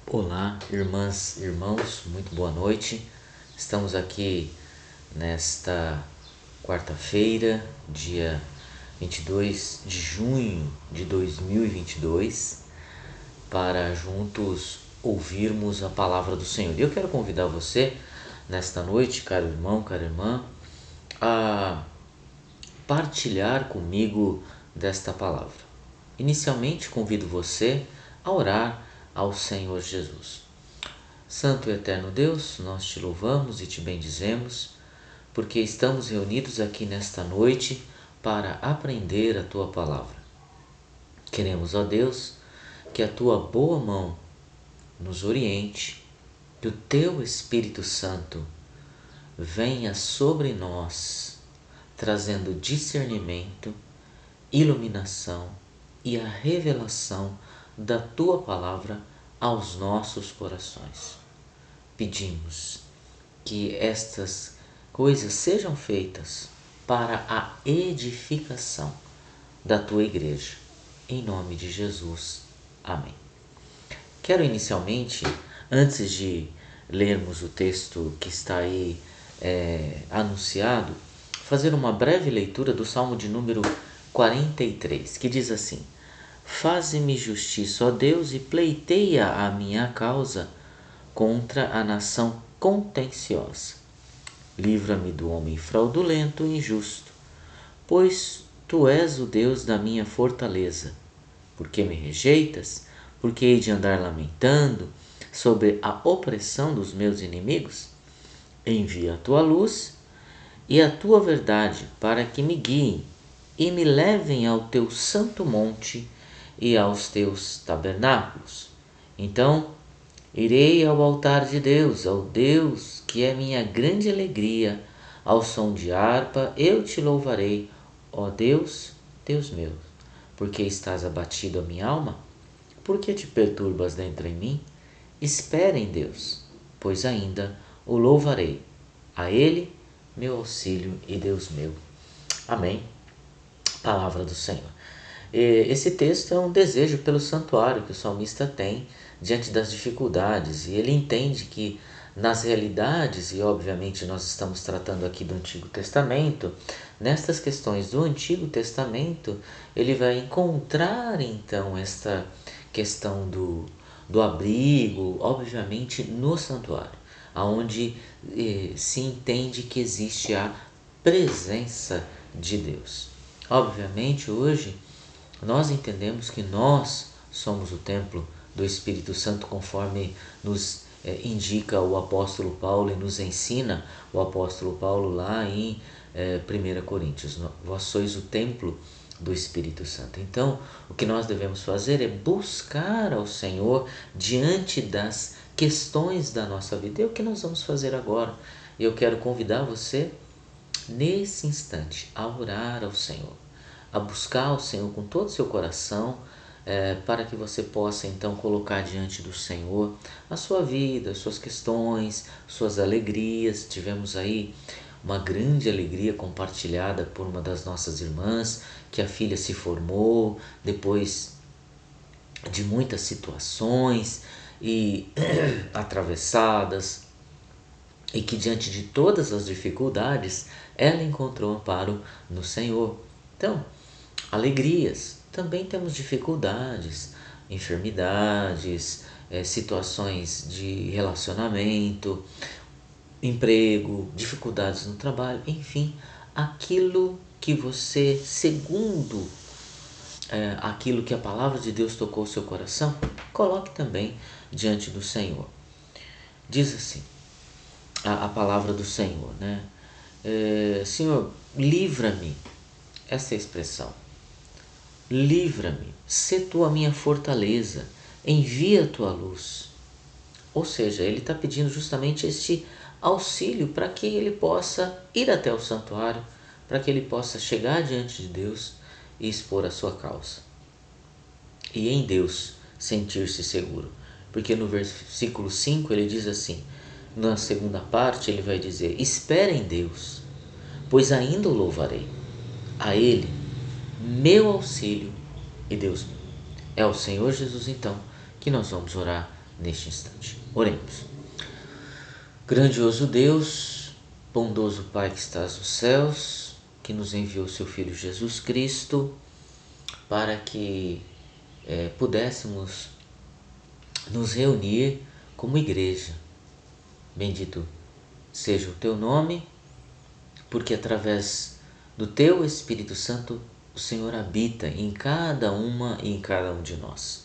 Olá, irmãs e irmãos, muito boa noite. Estamos aqui nesta quarta-feira, dia 22 de junho de 2022, para juntos ouvirmos a palavra do Senhor. E eu quero convidar você, nesta noite, caro irmão, cara irmã, a partilhar comigo desta palavra. Inicialmente, convido você a orar ao Senhor Jesus. Santo e eterno Deus, nós te louvamos e te bendizemos, porque estamos reunidos aqui nesta noite para aprender a tua palavra. Queremos, ó Deus, que a tua boa mão nos oriente, que o teu Espírito Santo venha sobre nós, trazendo discernimento, iluminação e a revelação da tua palavra aos nossos corações. Pedimos que estas coisas sejam feitas para a edificação da tua igreja. Em nome de Jesus. Amém. Quero inicialmente, antes de lermos o texto que está aí anunciado, fazer uma breve leitura do Salmo de número 43, que diz assim: Faze-me justiça, ó Deus, e pleiteia a minha causa contra a nação contenciosa. Livra-me do homem fraudulento e injusto, pois tu és o Deus da minha fortaleza. Por que me rejeitas? Por que hei de andar lamentando sobre a opressão dos meus inimigos? Envia a tua luz e a tua verdade para que me guiem e me levem ao teu santo monte e aos teus tabernáculos. Então irei ao altar de Deus, ao Deus que é minha grande alegria. Ao som de harpa eu te louvarei, ó Deus, Deus meu. Porque estás abatido a minha alma? Por que te perturbas dentro em mim? Espera em Deus, pois ainda o louvarei. A Ele, meu auxílio e Deus meu. Amém. Palavra do Senhor. Esse texto é um desejo pelo santuário que o salmista tem diante das dificuldades, e ele entende que nas realidades, e obviamente nós estamos tratando aqui do Antigo Testamento, nestas questões do Antigo Testamento, ele vai encontrar então esta questão do abrigo, obviamente no santuário, aonde se entende que existe a presença de Deus. Obviamente hoje nós entendemos que nós somos o templo do Espírito Santo, conforme nos indica o apóstolo Paulo e nos ensina o apóstolo Paulo lá em 1 Coríntios. Vós sois o templo do Espírito Santo. Então, o que nós devemos fazer é buscar ao Senhor diante das questões da nossa vida. É o que nós vamos fazer agora. Eu quero convidar você, nesse instante, a orar ao Senhor, a buscar o Senhor com todo o seu coração, para que você possa então colocar diante do Senhor a sua vida, as suas questões, suas alegrias. Tivemos aí uma grande alegria compartilhada por uma das nossas irmãs, que a filha se formou depois de muitas situações e atravessadas, e que diante de todas as dificuldades ela encontrou amparo no Senhor. Então, alegrias, também temos dificuldades, enfermidades, situações de relacionamento, emprego, dificuldades no trabalho, enfim, aquilo que você, segundo aquilo que a palavra de Deus tocou o seu coração, coloque também diante do Senhor. Diz assim a palavra do Senhor, né? Senhor, livra-me, essa é a expressão. Livra-me, sê tu a minha fortaleza, envia a tua luz. Ou seja, ele está pedindo justamente este auxílio para que ele possa ir até o santuário, para que ele possa chegar diante de Deus e expor a sua causa. E em Deus sentir-se seguro. Porque no versículo 5 ele diz assim, na segunda parte ele vai dizer: espera em Deus, pois ainda o louvarei. A Ele, meu auxílio e Deus meu. É o Senhor Jesus então que nós vamos orar neste instante. Oremos. Grandioso Deus, bondoso Pai que estás nos céus, que nos enviou seu Filho Jesus Cristo para que pudéssemos nos reunir como igreja. Bendito seja o teu nome, porque através do teu Espírito Santo o Senhor habita em cada uma e em cada um de nós.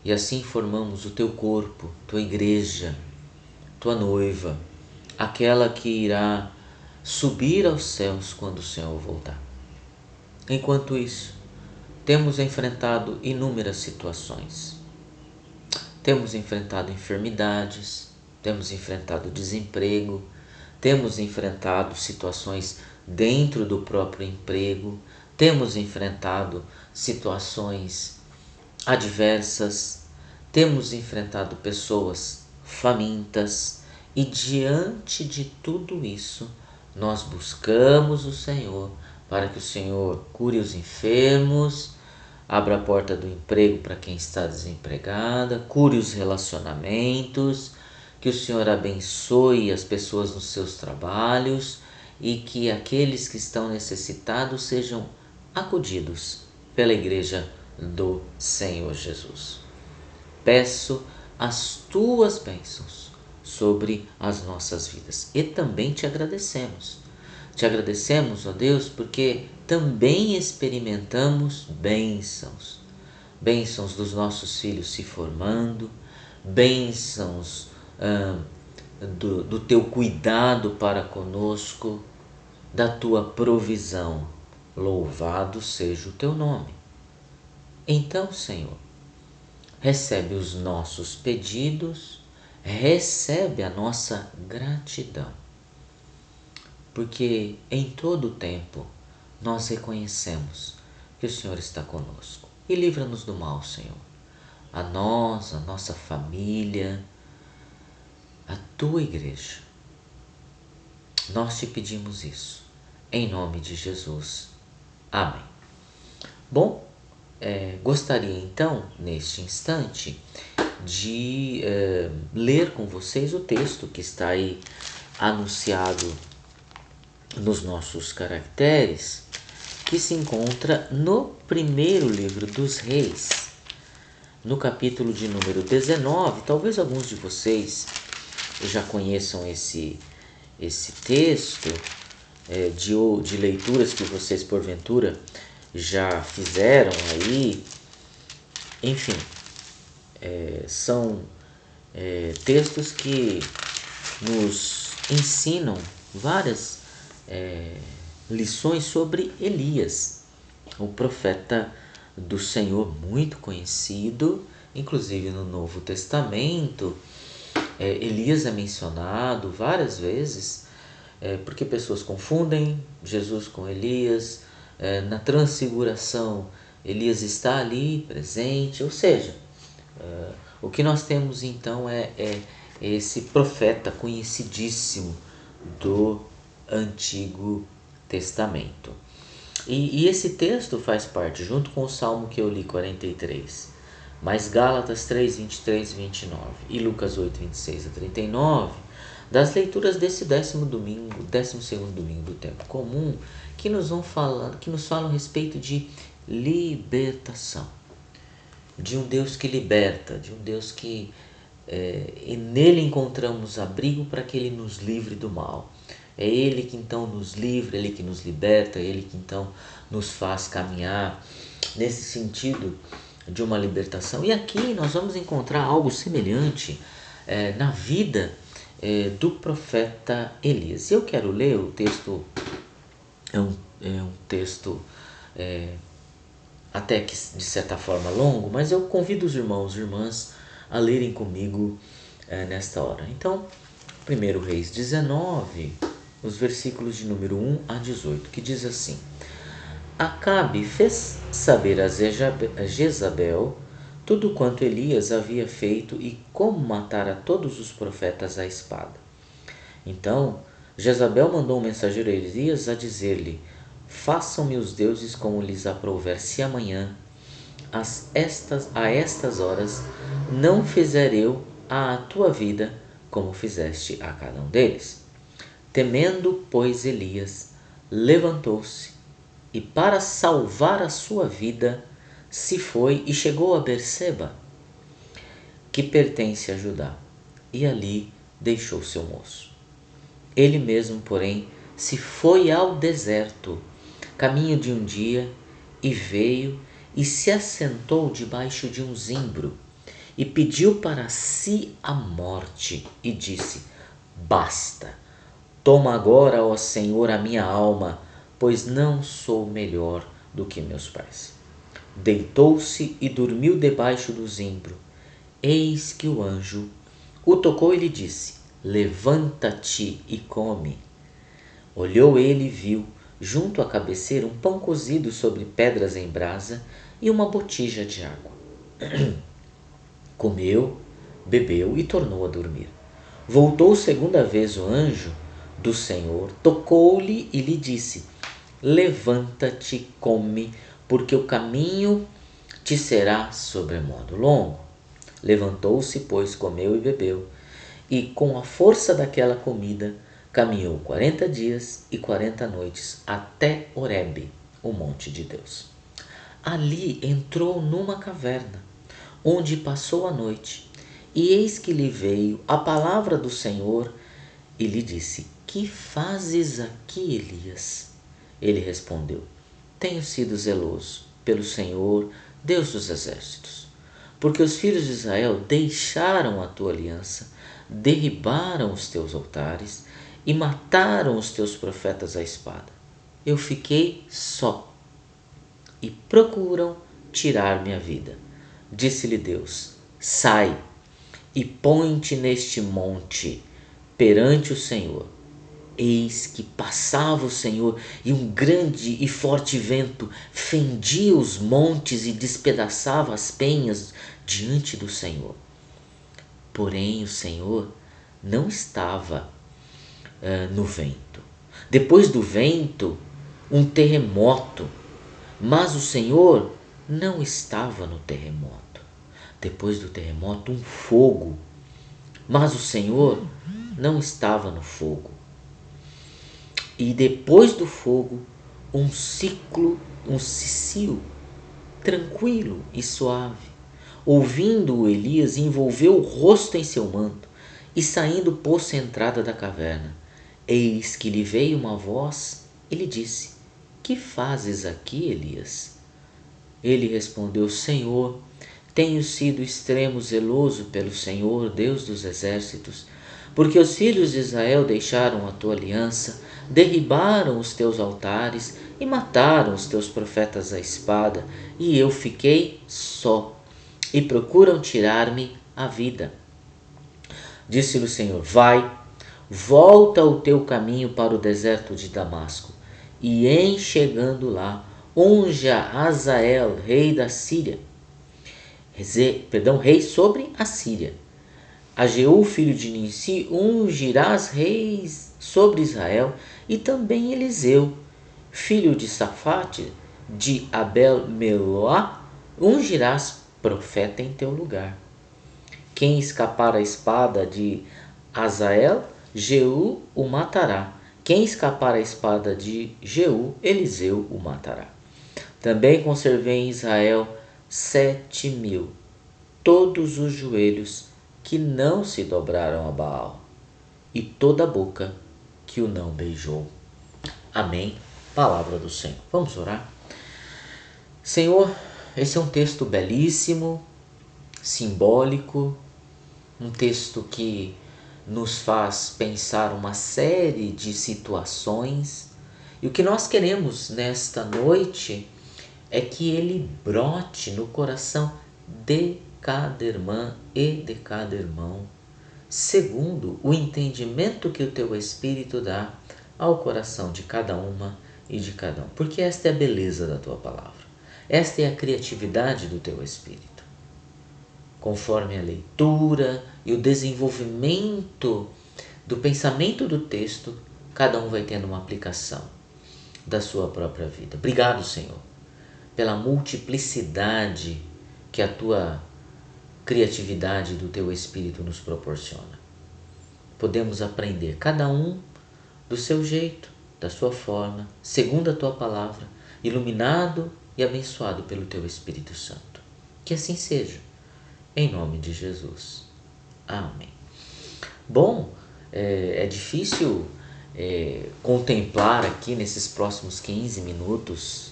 E assim formamos o teu corpo, tua igreja, tua noiva, aquela que irá subir aos céus quando o Senhor voltar. Enquanto isso, temos enfrentado inúmeras situações. Temos enfrentado enfermidades, temos enfrentado desemprego, temos enfrentado situações dentro do próprio emprego, temos enfrentado situações adversas, temos enfrentado pessoas famintas e diante de tudo isso, nós buscamos o Senhor para que o Senhor cure os enfermos, abra a porta do emprego para quem está desempregada, cure os relacionamentos, que o Senhor abençoe as pessoas nos seus trabalhos e que aqueles que estão necessitados sejam acudidos pela Igreja do Senhor Jesus. Peço as tuas bênçãos sobre as nossas vidas e também te agradecemos. Te agradecemos, ó Deus, porque também experimentamos bênçãos. Bênçãos dos nossos filhos se formando, bênçãos do teu cuidado para conosco, da tua provisão. Louvado seja o teu nome. Então, Senhor, recebe os nossos pedidos, recebe a nossa gratidão, porque em todo o tempo nós reconhecemos que o Senhor está conosco. E livra-nos do mal, Senhor, a nós, a nossa família, a tua igreja. Nós te pedimos isso, em nome de Jesus. Amém. Bom, gostaria então, neste instante, de ler com vocês o texto que está aí anunciado nos nossos caracteres, que se encontra no primeiro livro dos Reis, no capítulo de número 19. Talvez alguns de vocês já conheçam esse texto, de leituras que vocês porventura já fizeram aí. Enfim, são textos que nos ensinam várias lições sobre Elias, o profeta do Senhor muito conhecido, inclusive no Novo Testamento. Elias é mencionado várias vezes, porque pessoas confundem Jesus com Elias. Na transfiguração, Elias está ali presente, ou seja, o que nós temos então é esse profeta conhecidíssimo do Antigo Testamento. E esse texto faz parte, junto com o Salmo que eu li, 43, mais Gálatas 3, 23 e 29 e Lucas 8, 26 a 39, das leituras desse 12º domingo do tempo comum, que nos falam a respeito de libertação, de um Deus que liberta, de um Deus que e nele encontramos abrigo para que Ele nos livre do mal. É Ele que então nos livra, Ele que nos liberta, Ele que então nos faz caminhar nesse sentido de uma libertação. E aqui nós vamos encontrar algo semelhante na vida do profeta Elias. Eu quero ler o texto, é um texto até que de certa forma longo, mas eu convido os irmãos e irmãs a lerem comigo nesta hora. Então, 1 Reis 19, os versículos de número 1 a 18, que diz assim: Acabe fez saber a Jezabel tudo quanto Elias havia feito e como matara todos os profetas à espada. Então Jezabel mandou um mensageiro a Elias a dizer-lhe: Façam-me os deuses como lhes aprouver, se amanhã a estas horas não fizer eu à tua vida como fizeste a cada um deles. Temendo, pois, Elias, levantou-se e, para salvar a sua vida, se foi e chegou a Berseba, que pertence a Judá, e ali deixou seu moço. Ele mesmo, porém, se foi ao deserto, caminho de um dia, e veio e se assentou debaixo de um zimbro, e pediu para si a morte, e disse: Basta, toma agora, ó Senhor, a minha alma, pois não sou melhor do que meus pais. Deitou-se e dormiu debaixo do zimbro. Eis que o anjo o tocou e lhe disse: Levanta-te e come. Olhou ele e viu, junto à cabeceira, um pão cozido sobre pedras em brasa e uma botija de água. Comeu, bebeu e tornou a dormir. Voltou segunda vez o anjo do Senhor, tocou-lhe e lhe disse: Levanta-te, come, porque o caminho te será sobremodo longo. Levantou-se, pois, comeu e bebeu, e com a força daquela comida caminhou 40 dias e 40 noites até Horebe, o monte de Deus. Ali entrou numa caverna, onde passou a noite, e eis que lhe veio a palavra do Senhor e lhe disse: Que fazes aqui, Elias? Ele respondeu: Tenho sido zeloso pelo Senhor, Deus dos exércitos, porque os filhos de Israel deixaram a tua aliança, derribaram os teus altares e mataram os teus profetas à espada. Eu fiquei só e procuram tirar minha vida. Disse-lhe Deus: Sai e põe-te neste monte perante o Senhor. Eis que passava o Senhor, e um grande e forte vento fendia os montes e despedaçava as penhas diante do Senhor. Porém o Senhor não estava no vento. Depois do vento, um terremoto, mas o Senhor não estava no terremoto. Depois do terremoto, um fogo, mas o Senhor não estava no fogo. E depois do fogo, um cicio tranquilo e suave. Ouvindo-o, Elias envolveu o rosto em seu manto e, saindo, pôs-se à entrada da caverna. Eis que lhe veio uma voz e lhe disse: Que fazes aqui, Elias? Ele respondeu: Senhor, tenho sido extremo zeloso pelo Senhor, Deus dos exércitos, porque os filhos de Israel deixaram a tua aliança, derribaram os teus altares e mataram os teus profetas à espada, e eu fiquei só, e procuram tirar-me a vida. Disse-lhe o Senhor: Vai, volta o teu caminho para o deserto de Damasco, e em chegando lá, unge a Hazael, rei da Síria, rei sobre a Síria. A Jeú, filho de Ninsi, ungirás reis sobre Israel, e também Eliseu, filho de Safate, de Abel-Meloá, ungirás profeta em teu lugar. Quem escapar à espada de Hazael, Jeú o matará. Quem escapar à espada de Jeú, Eliseu o matará. Também conservei em Israel 7.000, todos os joelhos que não se dobraram a Baal, e toda a boca que o não beijou. Amém. Palavra do Senhor. Vamos orar? Senhor, esse é um texto belíssimo, simbólico, um texto que nos faz pensar uma série de situações, e o que nós queremos nesta noite é que ele brote no coração de cada irmã e de cada irmão, segundo o entendimento que o teu Espírito dá ao coração de cada uma e de cada um, porque esta é a beleza da tua palavra, esta é a criatividade do teu Espírito. Conforme a leitura e o desenvolvimento do pensamento do texto, cada um vai tendo uma aplicação da sua própria vida. Obrigado, Senhor, pela multiplicidade que a tua criatividade do Teu Espírito nos proporciona. Podemos aprender, cada um do seu jeito, da sua forma, segundo a Tua Palavra, iluminado e abençoado pelo Teu Espírito Santo. Que assim seja, em nome de Jesus. Amém. Bom, é difícil contemplar aqui nesses próximos 15 minutos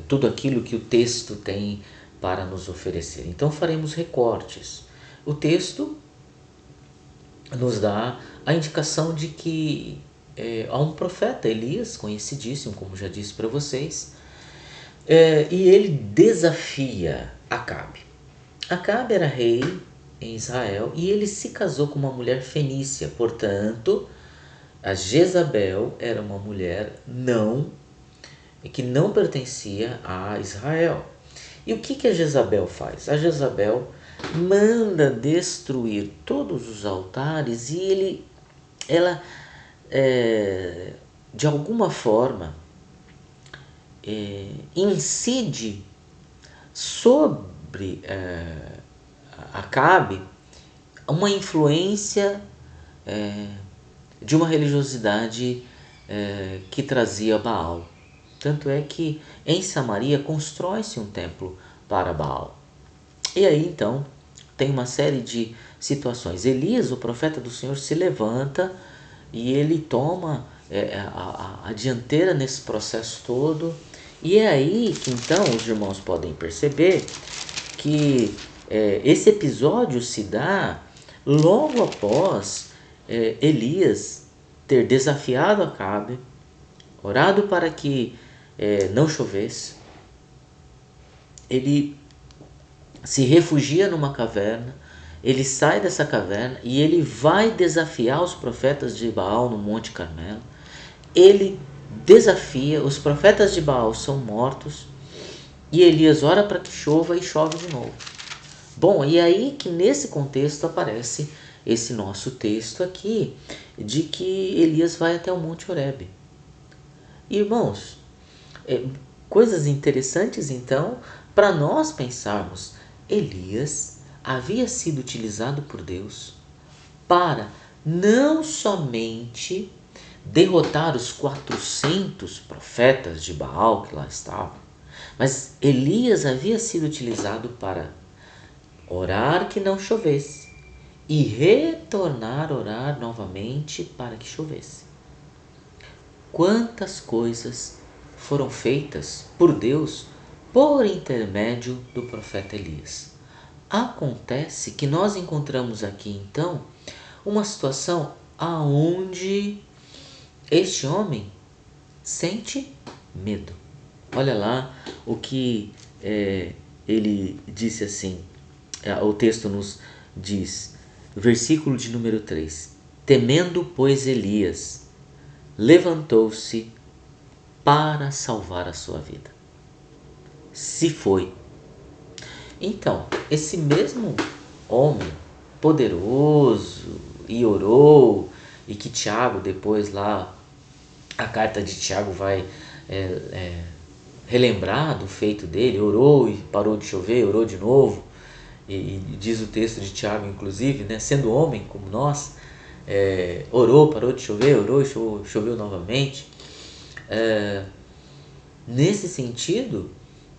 tudo aquilo que o texto tem para nos oferecer. Então faremos recortes. O texto nos dá a indicação de que há um profeta, Elias, conhecidíssimo, como já disse para vocês, e ele desafia Acabe. Acabe era rei em Israel e ele se casou com uma mulher fenícia, portanto, a Jezabel era uma mulher que não pertencia a Israel. E o que a Jezabel faz? A Jezabel manda destruir todos os altares e ela de alguma forma incide sobre Acabe uma influência de uma religiosidade que trazia Baal. Tanto é que em Samaria constrói-se um templo para Baal. E aí então tem uma série de situações. Elias, o profeta do Senhor, se levanta e ele toma a dianteira nesse processo todo. E é aí que então os irmãos podem perceber que esse episódio se dá logo após Elias ter desafiado Acabe, orado para que não chovesse. Ele se refugia numa caverna, ele sai dessa caverna e ele vai desafiar os profetas de Baal no Monte Carmelo. Ele desafia, os profetas de Baal são mortos e Elias ora para que chova e chove de novo. Bom, e aí que nesse contexto aparece esse nosso texto aqui, de que Elias vai até o Monte Horebe. Irmãos, coisas interessantes então para nós pensarmos. Elias havia sido utilizado por Deus para não somente derrotar os 400 profetas de Baal que lá estavam, mas Elias havia sido utilizado para orar que não chovesse e retornar a orar novamente para que chovesse. Quantas coisas foram feitas por Deus por intermédio do profeta Elias. Acontece que nós encontramos aqui então uma situação aonde este homem sente medo. Olha lá o que ele disse assim, o texto nos diz, versículo de número 3: temendo, pois, Elias levantou-se para salvar a sua vida. Se foi. Então, esse mesmo homem poderoso e orou, e que Tiago depois lá, a carta de Tiago vai relembrar do feito dele, orou e parou de chover, orou de novo, e diz o texto de Tiago inclusive, né, sendo homem como nós, orou, parou de chover, orou e choveu novamente. Nesse sentido,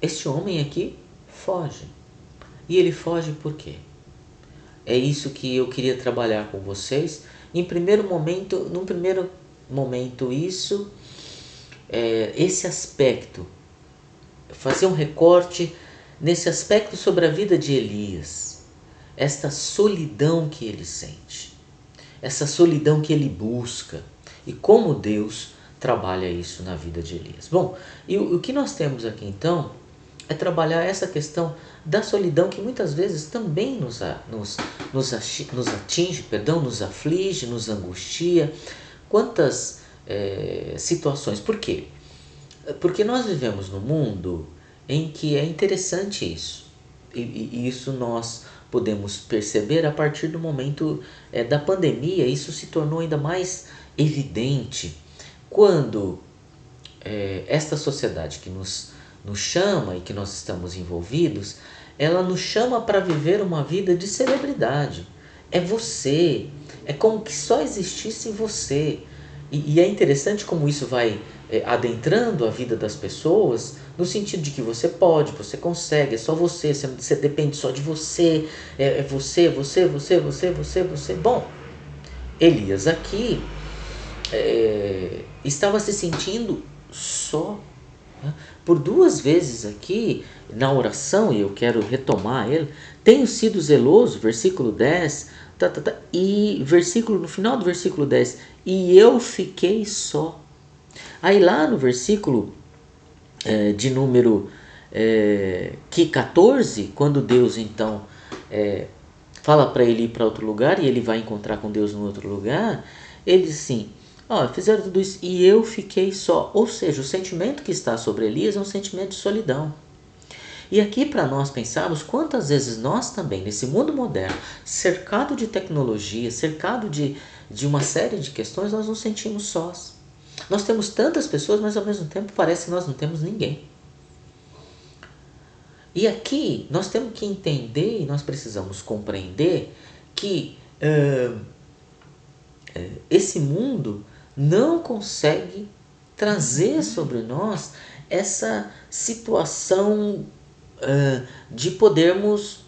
este homem aqui foge. E ele foge por quê? É isso que eu queria trabalhar com vocês. Num primeiro momento, esse aspecto, fazer um recorte nesse aspecto sobre a vida de Elias, esta solidão que ele sente, essa solidão que ele busca e como Deus trabalha isso na vida de Elias. Bom, e o que nós temos aqui então é trabalhar essa questão da solidão que muitas vezes também nos atinge, nos aflige, nos angustia. Quantas situações. Por quê? Porque nós vivemos num mundo em que é interessante isso. E isso nós podemos perceber a partir do momento da pandemia. Isso se tornou ainda mais evidente quando esta sociedade que nos chama e que nós estamos envolvidos, ela nos chama para viver uma vida de celebridade. É você, é como que só existisse você. E é interessante como isso vai adentrando a vida das pessoas, no sentido de que você pode, você consegue, é só você depende só de você, é você. Bom, Elias aqui estava se sentindo só, né? Por duas vezes aqui na oração, e eu quero retomar ele, tenho sido zeloso, versículo 10, e no final do versículo 10, e eu fiquei só. Aí lá no versículo de número 14, quando Deus então fala para ele ir para outro lugar e ele vai encontrar com Deus no outro lugar, ele diz assim: fizeram tudo isso e eu fiquei só. Ou seja, o sentimento que está sobre Elias é um sentimento de solidão. E aqui para nós pensarmos quantas vezes nós também, nesse mundo moderno, cercado de tecnologia, cercado de uma série de questões, nós nos sentimos sós. Nós temos tantas pessoas, mas ao mesmo tempo parece que nós não temos ninguém. E aqui nós temos que entender e nós precisamos compreender que esse mundo não consegue trazer sobre nós essa situação de podermos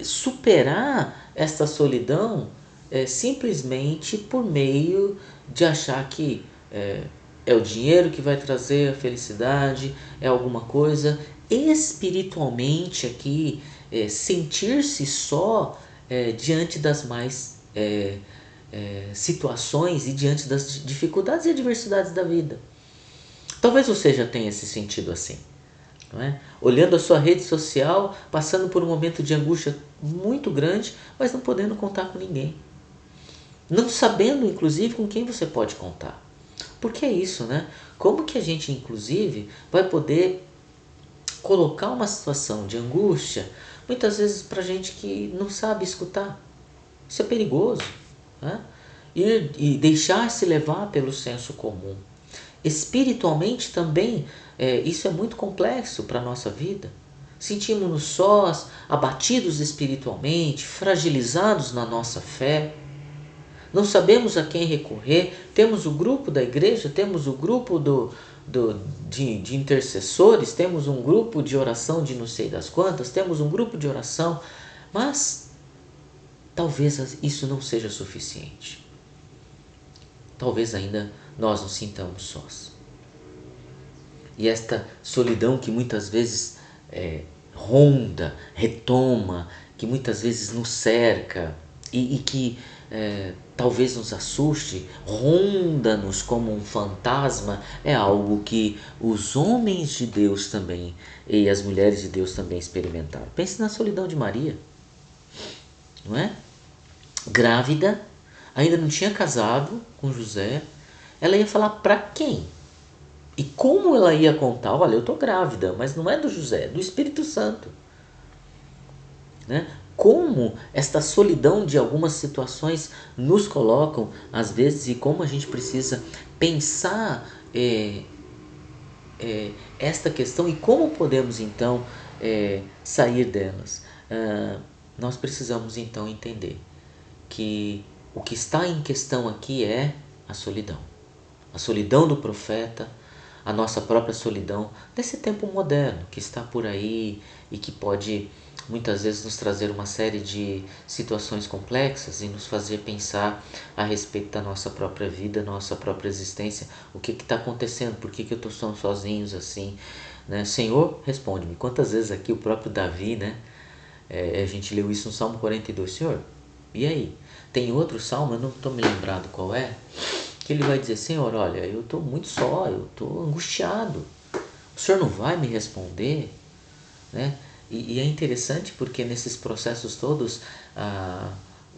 superar essa solidão simplesmente por meio de achar que é o dinheiro que vai trazer a felicidade, é alguma coisa espiritualmente aqui, sentir-se só diante das mais situações e diante das dificuldades e adversidades da vida. Talvez você já tenha se sentido assim, não é? Olhando a sua rede social, passando por um momento de angústia muito grande, mas não podendo contar com ninguém. Não sabendo, inclusive, com quem você pode contar. Porque é isso, né? Como que a gente, inclusive, vai poder colocar uma situação de angústia, muitas vezes para gente que não sabe escutar? Isso é perigoso, né? E deixar-se levar pelo senso comum. Espiritualmente também, isso é muito complexo para a nossa vida. Sentimos-nos sós, abatidos espiritualmente, fragilizados na nossa fé. Não sabemos a quem recorrer. Temos o grupo da igreja, temos o grupo de intercessores, temos um grupo de oração de não sei das quantas, temos um grupo de oração, mas talvez isso não seja suficiente. Talvez ainda nós nos sintamos sós. E esta solidão que muitas vezes ronda, retoma, que muitas vezes nos cerca e que talvez nos assuste, ronda-nos como um fantasma, é algo que os homens de Deus também e as mulheres de Deus também experimentaram. Pense na solidão de Maria, não é? Grávida, ainda não tinha casado com José, ela ia falar para quem? E como ela ia contar? Olha, eu estou grávida, mas não é do José, é do Espírito Santo. Né? Como esta solidão de algumas situações nos colocam, às vezes, e como a gente precisa pensar esta questão e como podemos, então, sair delas. Nós precisamos, então, entender que o que está em questão aqui é a solidão. A solidão do profeta, a nossa própria solidão desse tempo moderno que está por aí e que pode muitas vezes nos trazer uma série de situações complexas e nos fazer pensar a respeito da nossa própria vida, nossa própria existência, o que está acontecendo, por que eu estou sozinho assim, né? Senhor, responde-me. Quantas vezes aqui o próprio Davi, né? A gente leu isso no Salmo 42, Senhor, e aí? Tem outro salmo, eu não estou me lembrado qual é, que ele vai dizer: Senhor, olha, eu estou muito só, eu estou angustiado, o Senhor não vai me responder, né? E é interessante porque nesses processos todos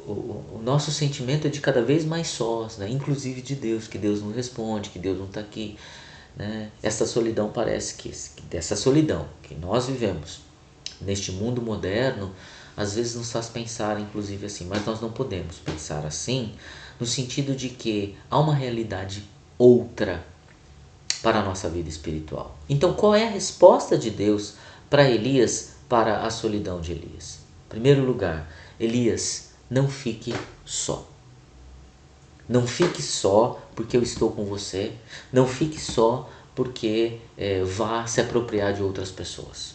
o nosso sentimento é de cada vez mais sós, né? Inclusive de Deus, que Deus não responde, que Deus não está aqui, né? Essa solidão parece que dessa solidão que nós vivemos neste mundo moderno, às vezes nos faz pensar inclusive assim, mas nós não podemos pensar assim, no sentido de que há uma realidade outra para a nossa vida espiritual. Então, qual é a resposta de Deus para Elias para a solidão de Elias. Em primeiro lugar, Elias, não fique só. Não fique só porque eu estou com você. Não fique só porque vá se apropriar de outras pessoas.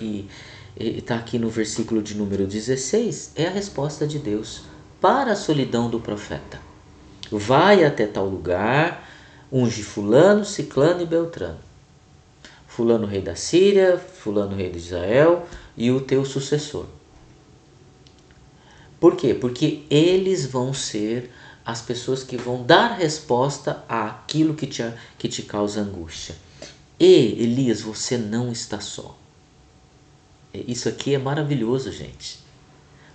E está aqui no versículo de número 16, é a resposta de Deus para a solidão do profeta. Vai até tal lugar, unge fulano, ciclano e beltrano. Fulano rei da Síria, fulano rei de Israel e o teu sucessor. Por quê? Porque eles vão ser as pessoas que vão dar resposta àquilo que te causa angústia. E, Elias, você não está só. Isso aqui é maravilhoso, gente.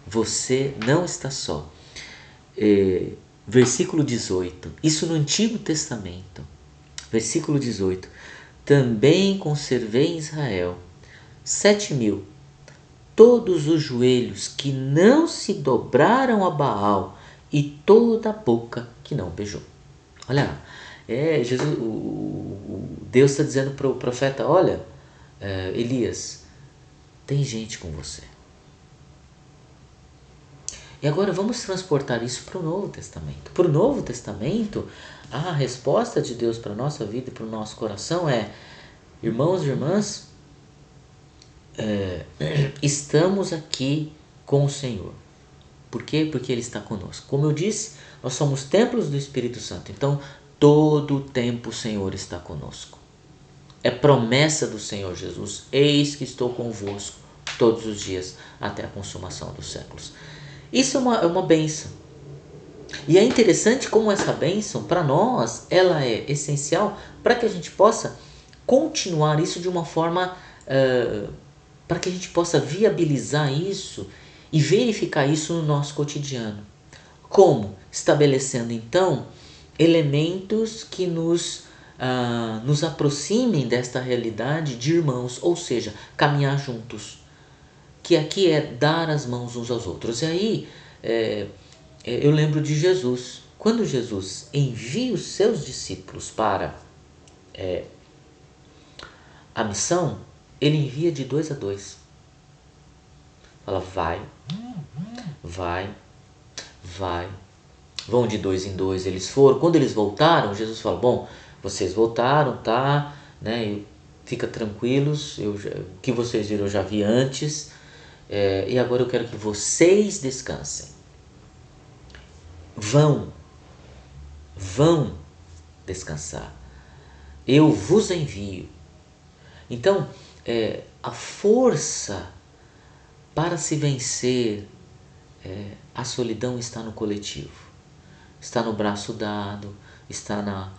Você não está só. Versículo 18. Isso no Antigo Testamento. Versículo 18. Também conservei em Israel 7.000, todos os joelhos que não se dobraram a Baal e toda a boca que não beijou. Olha lá, Jesus, Deus está dizendo para o profeta, olha, Elias, tem gente com você. E agora vamos transportar isso para o Novo Testamento. Para o Novo Testamento, a resposta de Deus para a nossa vida e para o nosso coração é, irmãos e irmãs, estamos aqui com o Senhor. Por quê? Porque Ele está conosco. Como eu disse, nós somos templos do Espírito Santo. Então, todo o tempo o Senhor está conosco. É promessa do Senhor Jesus. Eis que estou convosco todos os dias até a consumação dos séculos. Isso é uma bênção. E é interessante como essa bênção, para nós, ela é essencial para que a gente possa continuar isso de uma forma, para que a gente possa viabilizar isso e verificar isso no nosso cotidiano. Como? Estabelecendo, então, elementos que nos aproximem desta realidade de irmãos, ou seja, caminhar juntos. Que aqui é dar as mãos uns aos outros. E aí, eu lembro de Jesus. Quando Jesus envia os seus discípulos para a missão, ele envia de 2 a 2. Fala, vai. Vão de 2 em 2, eles foram. Quando eles voltaram, Jesus fala, bom, vocês voltaram, tá? Né? Fica tranquilos, o que vocês viram eu já vi antes. E agora eu quero que vocês descansem. Vão descansar. Eu vos envio. Então, a força para se vencer a solidão está no coletivo. Está no braço dado, está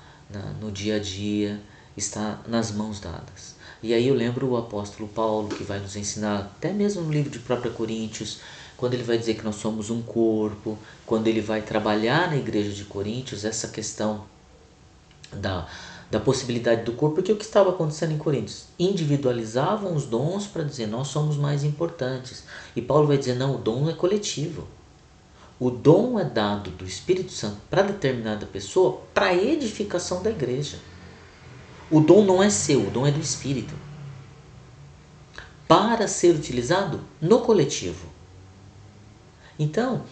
no dia a dia, está nas mãos dadas. E aí eu lembro o apóstolo Paulo, que vai nos ensinar, até mesmo no livro de 1 Coríntios, quando ele vai dizer que nós somos um corpo, quando ele vai trabalhar na igreja de Coríntios, essa questão da possibilidade do corpo, porque o que estava acontecendo em Coríntios? Individualizavam os dons para dizer, nós somos mais importantes. E Paulo vai dizer, não, o dom é coletivo. O dom é dado do Espírito Santo para determinada pessoa para a edificação da igreja. O dom não é seu, o dom é do Espírito. Para ser utilizado no coletivo. Então,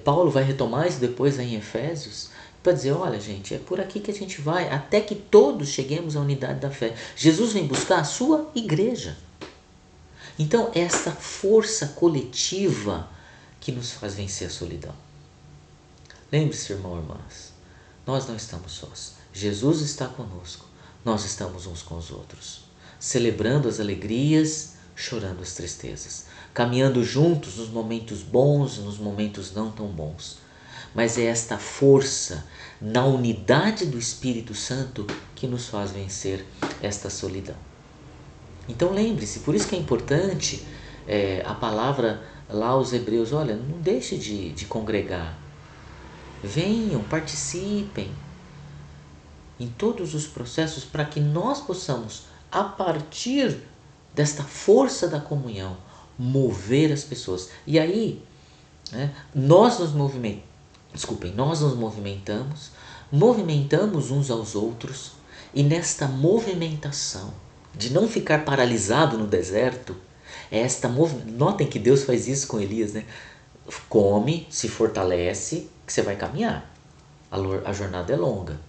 Paulo vai retomar isso depois em Efésios, para dizer, olha gente, é por aqui que a gente vai, até que todos cheguemos à unidade da fé. Jesus vem buscar a sua igreja. Então, essa força coletiva que nos faz vencer a solidão. Lembre-se, irmão e irmãs, nós não estamos sós. Jesus está conosco. Nós estamos uns com os outros, celebrando as alegrias, chorando as tristezas, caminhando juntos nos momentos bons e nos momentos não tão bons. Mas é esta força na unidade do Espírito Santo que nos faz vencer esta solidão. Então lembre-se, por isso que é importante a palavra lá aos Hebreus, olha, não deixe de congregar. Venham, participem em todos os processos para que nós possamos, a partir desta força da comunhão, mover as pessoas. E aí, nós nos movimentamos uns aos outros, e nesta movimentação, de não ficar paralisado no deserto, Notem que Deus faz isso com Elias, né? Come, se fortalece, que você vai caminhar. A jornada é longa.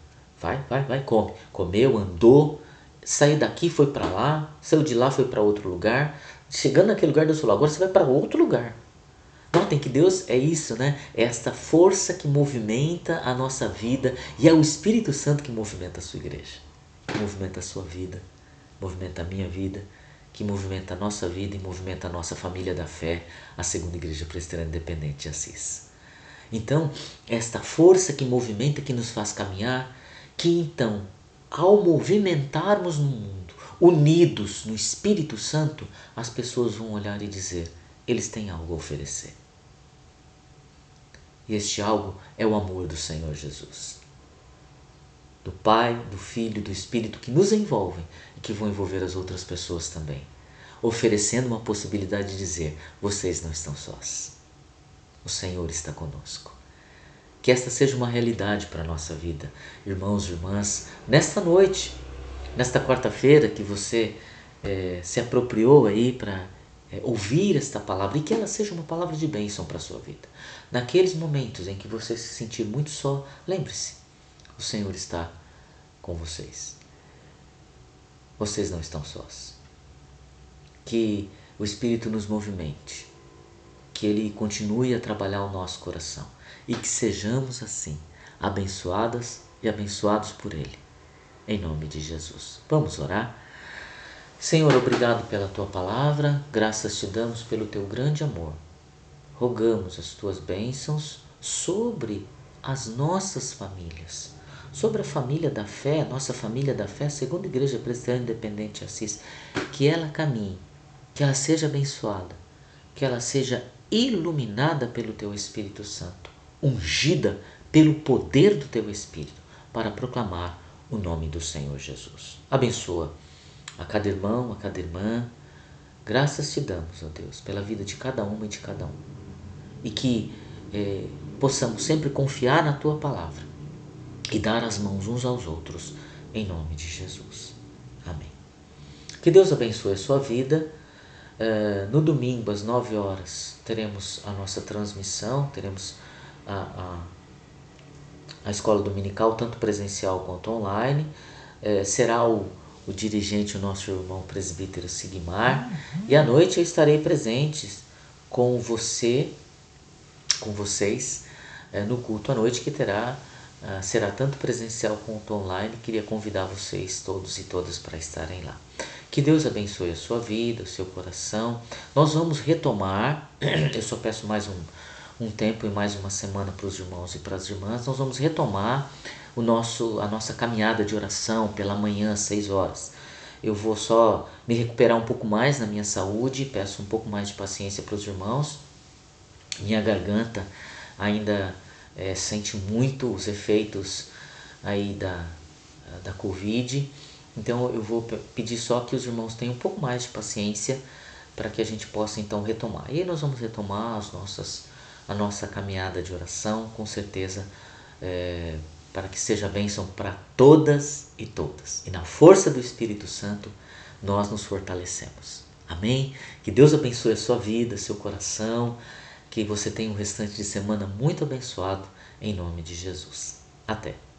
Vai, come. Comeu, andou, saiu daqui, foi para lá, saiu de lá, foi para outro lugar. Chegando naquele lugar, Deus falou, agora você vai para outro lugar. Notem que Deus é isso, né? É esta força que movimenta a nossa vida e é o Espírito Santo que movimenta a sua igreja, que movimenta a sua vida, movimenta a minha vida, que movimenta a nossa vida e movimenta a nossa família da fé, a Segunda Igreja Presbiteriana Independente de Assis. Então, esta força que movimenta, que nos faz caminhar, que então, ao movimentarmos no mundo, unidos no Espírito Santo, as pessoas vão olhar e dizer, eles têm algo a oferecer. E este algo é o amor do Senhor Jesus. Do Pai, do Filho, do Espírito que nos envolvem e que vão envolver as outras pessoas também. Oferecendo uma possibilidade de dizer, vocês não estão sós. O Senhor está conosco. Que esta seja uma realidade para a nossa vida. Irmãos e irmãs, nesta noite, nesta quarta-feira que você se apropriou aí para ouvir esta palavra e que ela seja uma palavra de bênção para a sua vida. Naqueles momentos em que você se sentir muito só, lembre-se, o Senhor está com vocês. Vocês não estão sós. Que o Espírito nos movimente, que Ele continue a trabalhar o nosso coração e que sejamos assim, abençoadas e abençoados por Ele, em nome de Jesus. Vamos orar? Senhor, obrigado pela Tua palavra, graças te damos pelo Teu grande amor. Rogamos as Tuas bênçãos sobre as nossas famílias, sobre a família da fé, nossa família da fé, Segunda Igreja Presbiteriana Independente de Assis, que ela caminhe, que ela seja abençoada, que ela seja iluminada pelo Teu Espírito Santo, ungida pelo poder do Teu Espírito, para proclamar o nome do Senhor Jesus. Abençoa a cada irmão, a cada irmã. Graças te damos, ó Deus, pela vida de cada uma e de cada um. E que possamos sempre confiar na Tua palavra e dar as mãos uns aos outros, em nome de Jesus. Amém. Que Deus abençoe a sua vida. No domingo, às 9 horas, teremos a nossa transmissão, teremos a escola dominical, tanto presencial quanto online. Será o dirigente, o nosso irmão presbítero Sigmar. E à noite eu estarei presente com vocês, no culto à noite, que será tanto presencial quanto online. Queria convidar vocês todos e todas para estarem lá. Que Deus abençoe a sua vida, o seu coração. Nós vamos retomar, eu só peço mais um tempo e mais uma semana para os irmãos e para as irmãs. Nós vamos retomar a nossa caminhada de oração pela manhã às 6 horas. Eu vou só me recuperar um pouco mais na minha saúde, peço um pouco mais de paciência para os irmãos. Minha garganta ainda sente muito os efeitos aí da Covid. Então eu vou pedir só que os irmãos tenham um pouco mais de paciência para que a gente possa então retomar. E aí nós vamos retomar a nossa caminhada de oração, com certeza, para que seja bênção para todas e todas. E na força do Espírito Santo nós nos fortalecemos. Amém? Que Deus abençoe a sua vida, seu coração, que você tenha um restante de semana muito abençoado, em nome de Jesus. Até!